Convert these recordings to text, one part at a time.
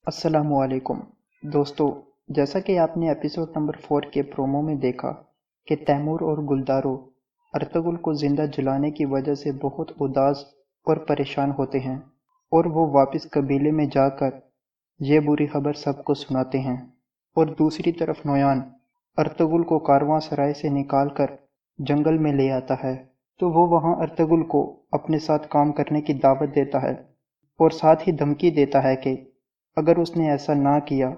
अस्सलाम वालेकुम दोस्तों, जैसा कि आपने एपिसोड नंबर 4 के प्रोमो में देखा कि तैमूर और गुलदारो अर्तुगरुल को जिंदा जलाने की वजह से बहुत उदास और परेशान होते हैं और वो वापस कबीले में जाकर ये बुरी खबर सबको सुनाते हैं। और दूसरी तरफ नोयान अर्तुगरुल को कारवां सराय से निकाल कर जंगल में ले आता है, तो वो वहाँ अर्तुगरुल को अपने साथ काम करने की दावत देता है और साथ ही धमकी देता है कि अगर उसने ऐसा ना किया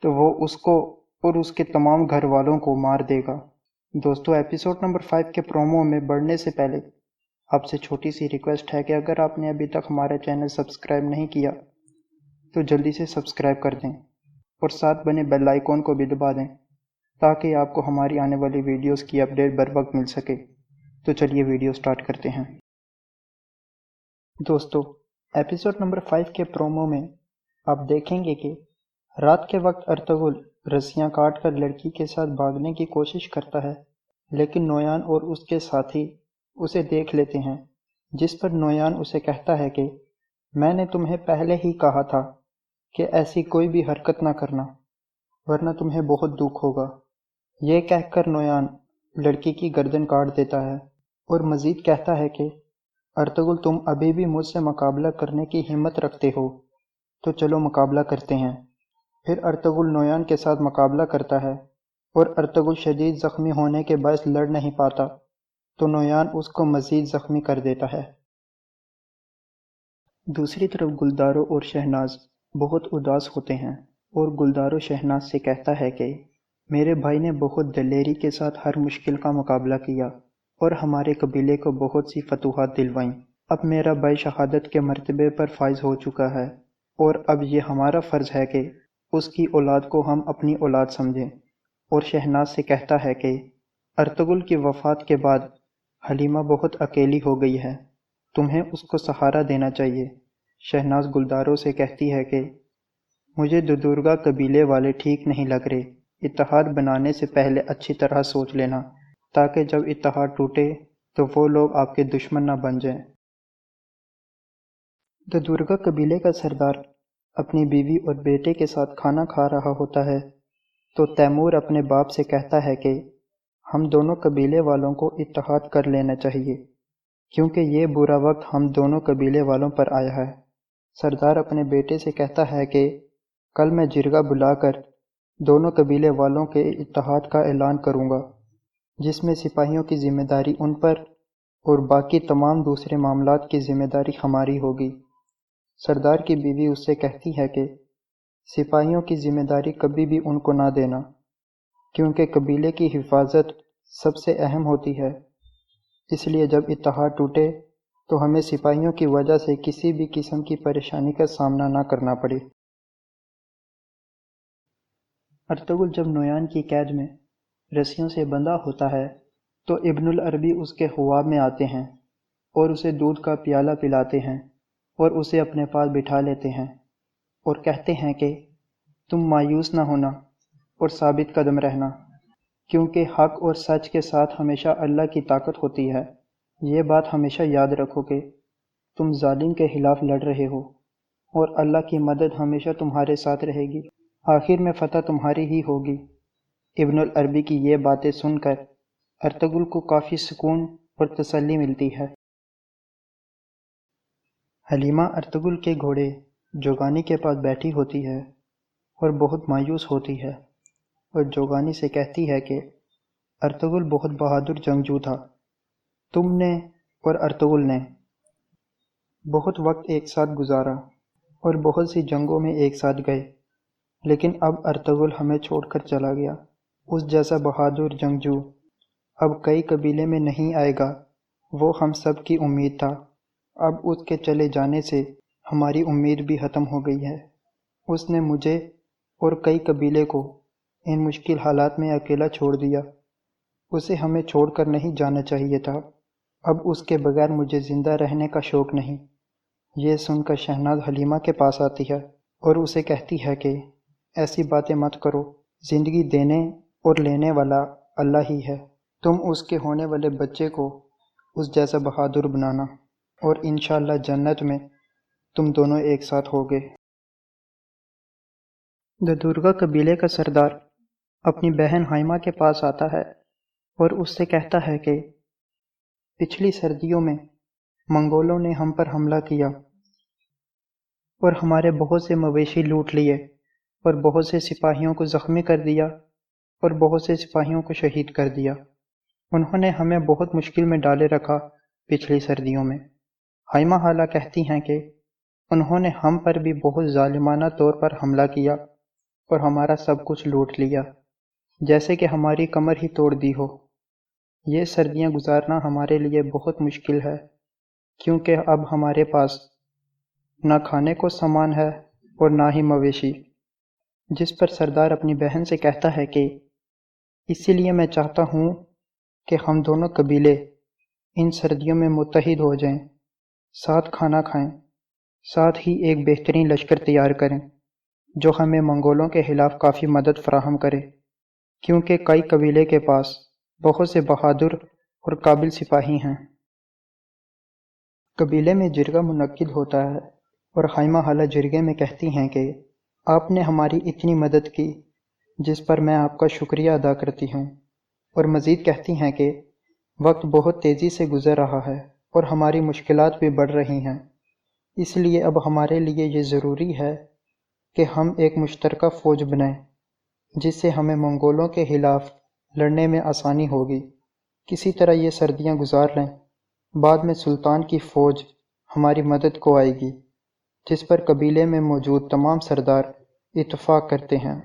तो वो उसको और उसके तमाम घर वालों को मार देगा। दोस्तों, एपिसोड नंबर 5 के प्रोमो में बढ़ने से पहले आपसे छोटी सी रिक्वेस्ट है कि अगर आपने अभी तक हमारा चैनल सब्सक्राइब नहीं किया तो जल्दी से सब्सक्राइब कर दें और साथ बने बेल आइकॉन को भी दबा दें ताकि आपको हमारी आने वाली वीडियोस की अपडेट बर वक्त मिल सके। तो चलिए वीडियो स्टार्ट करते हैं। दोस्तों, एपिसोड नंबर 5 के प्रोमो में आप देखेंगे कि रात के वक्त अर्तुगरुल रस्सियां काट कर लड़की के साथ भागने की कोशिश करता है, लेकिन नोयान और उसके साथी उसे देख लेते हैं, जिस पर नोयान उसे कहता है कि मैंने तुम्हें पहले ही कहा था कि ऐसी कोई भी हरकत ना करना वरना तुम्हें बहुत दुख होगा। ये कहकर नोयान लड़की की गर्दन काट देता है और मजीद कहता है कि अर्तुगरुल, तुम अभी भी मुझसे मुकाबला करने की हिम्मत रखते हो तो चलो मुकाबला करते हैं। फिर अर्तुगरुल नोयान के साथ मुकाबला करता है और अर्तुगरुल शदीद जख्मी होने के बायस लड़ नहीं पाता, तो नोयान उसको मजीद जख्मी कर देता है। दूसरी तरफ गुलदारो और शहनाज बहुत उदास होते हैं और गुलदारो शहनाज से कहता है कि मेरे भाई ने बहुत दलेरी के साथ हर मुश्किल का मुकाबला किया और हमारे कबीले को बहुत सी फतूहात दिलवाईं। अब मेरा भाई शहादत के मर्तबे पर फाइज हो चुका है और अब ये हमारा फ़र्ज़ है कि उसकी औलाद को हम अपनी औलाद समझें। और शहनाज से कहता है कि अर्तुगरुल की वफ़ात के बाद हलीमा बहुत अकेली हो गई है, तुम्हें उसको सहारा देना चाहिए। शहनाज गुलदारो से कहती है कि मुझे दुदुर्गा कबीले वाले ठीक नहीं लग रहे, इत्तेहाद बनाने से पहले अच्छी तरह सोच लेना ताकि जब इत्तेहाद टूटे तो वो लोग आपके दुश्मन न बन जाएं। दुदुर्गा कबीले का सरदार अपनी बीवी और बेटे के साथ खाना खा रहा होता है, तो तैमूर अपने बाप से कहता है कि हम दोनों कबीले वालों को इत्तेहाद कर लेना चाहिए क्योंकि ये बुरा वक्त हम दोनों कबीले वालों पर आया है। सरदार अपने बेटे से कहता है कि कल मैं जिरगा बुलाकर दोनों कबीले वालों के इत्तेहाद का ऐलान करूँगा, जिसमें सिपाहियों की जिम्मेदारी उन पर और बाकी तमाम दूसरे मामलात की जिम्मेदारी हमारी होगी। सरदार की बीवी उससे कहती है कि सिपाहियों की जिम्मेदारी कभी भी उनको ना देना क्योंकि कबीले की हिफाजत सबसे अहम होती है, इसलिए जब इत्तेहाद टूटे तो हमें सिपाहियों की वजह से किसी भी किस्म की परेशानी का सामना ना करना पड़े। अर्तुगरुल जब नोयान की कैद में रस्सियों से बंधा होता है तो इब्नुल अरबी उसके ख्वाब में आते हैं और उसे दूध का प्याला पिलाते हैं और उसे अपने पास बिठा लेते हैं और कहते हैं कि तुम मायूस ना होना और साबित कदम रहना क्योंकि हक और सच के साथ हमेशा अल्लाह की ताकत होती है। ये बात हमेशा याद रखो कि तुम जालिम के खिलाफ लड़ रहे हो और अल्लाह की मदद हमेशा तुम्हारे साथ रहेगी, आखिर में फतह तुम्हारी ही होगी। इब्नुल अरबी की ये बातें सुनकर अर्तुगरुल को काफ़ी सुकून और तसल्ली मिलती है। हलीमा अर्तुगरुल के घोड़े जोगानी के पास बैठी होती है और बहुत मायूस होती है और जोगानी से कहती है कि अर्तुगरुल बहुत बहादुर जंगजू था, तुमने और अर्तुगरुल ने बहुत वक्त एक साथ गुजारा और बहुत सी जंगों में एक साथ गए, लेकिन अब अर्तुगरुल हमें छोड़कर चला गया। उस जैसा बहादुर जंगजू अब कई कबीले में नहीं आएगा, वो हम सब की उम्मीद था। अब उसके चले जाने से हमारी उम्मीद भी ख़त्म हो गई है। उसने मुझे और कई कबीले को इन मुश्किल हालात में अकेला छोड़ दिया। उसे हमें छोड़कर नहीं जाना चाहिए था। अब उसके बगैर मुझे ज़िंदा रहने का शौक़ नहीं। ये सुनकर शहनाज हलीमा के पास आती है और उसे कहती है कि ऐसी बातें मत करो, ज़िंदगी देने और लेने वाला अल्लाह ही है। तुम उसके होने वाले बच्चे को उस जैसा बहादुर बनाना और इंशाअल्लाह जन्नत में तुम दोनों एक साथ होगे। ددرگا قبیلے کا سردار اپنی بہن ہائمہ کے پاس آتا ہے اور اس سے کہتا ہے کہ پچھلی سردیوں میں منگولوں نے ہم پر حملہ کیا اور ہمارے بہت سے مویشی لوٹ لیے اور بہت سے سپاہیوں کو زخمی کر دیا اور بہت سے سپاہیوں کو شہید کر دیا۔ انہوں نے ہمیں بہت مشکل میں ڈالے رکھا پچھلی سردیوں میں۔ ہائمہ حالہ کہتی ہیں کہ انہوں نے ہم پر بھی بہت ظالمانہ طور پر حملہ کیا اور ہمارا سب کچھ لوٹ لیا، جیسے کہ ہماری کمر ہی توڑ دی ہو۔ یہ سردیاں گزارنا ہمارے لیے بہت مشکل ہے، کیونکہ اب ہمارے پاس نہ کھانے کو سامان ہے اور نہ ہی مویشی۔ جس پر سردار اپنی بہن سے کہتا ہے کہ اسی لیے میں چاہتا ہوں کہ ہم دونوں قبیلے ان سردیوں میں متحد ہو جائیں، ساتھ کھانا کھائیں، ساتھ ہی ایک بہترین لشکر تیار کریں جو ہمیں منگولوں کے خلاف کافی مدد فراہم کرے، کیونکہ کئی قبیلے کے پاس بہت سے بہادر اور قابل سپاہی ہیں۔ قبیلے میں جرگہ منعقد ہوتا ہے اور ہائمہ حالہ جرگے میں کہتی ہیں کہ آپ نے ہماری اتنی مدد کی جس پر میں آپ کا شکریہ ادا کرتی ہوں، اور مزید کہتی ہیں کہ وقت بہت تیزی سے گزر رہا ہے اور ہماری مشکلات بھی بڑھ رہی ہیں، اس لیے اب ہمارے لیے یہ ضروری ہے کہ ہم ایک مشترکہ فوج بنائیں جس سے ہمیں منگولوں کے خلاف لڑنے میں آسانی ہوگی۔ کسی طرح یہ سردیاں گزار لیں، بعد میں سلطان کی فوج ہماری مدد کو آئے گی، جس پر قبیلے میں موجود تمام سردار اتفاق کرتے ہیں۔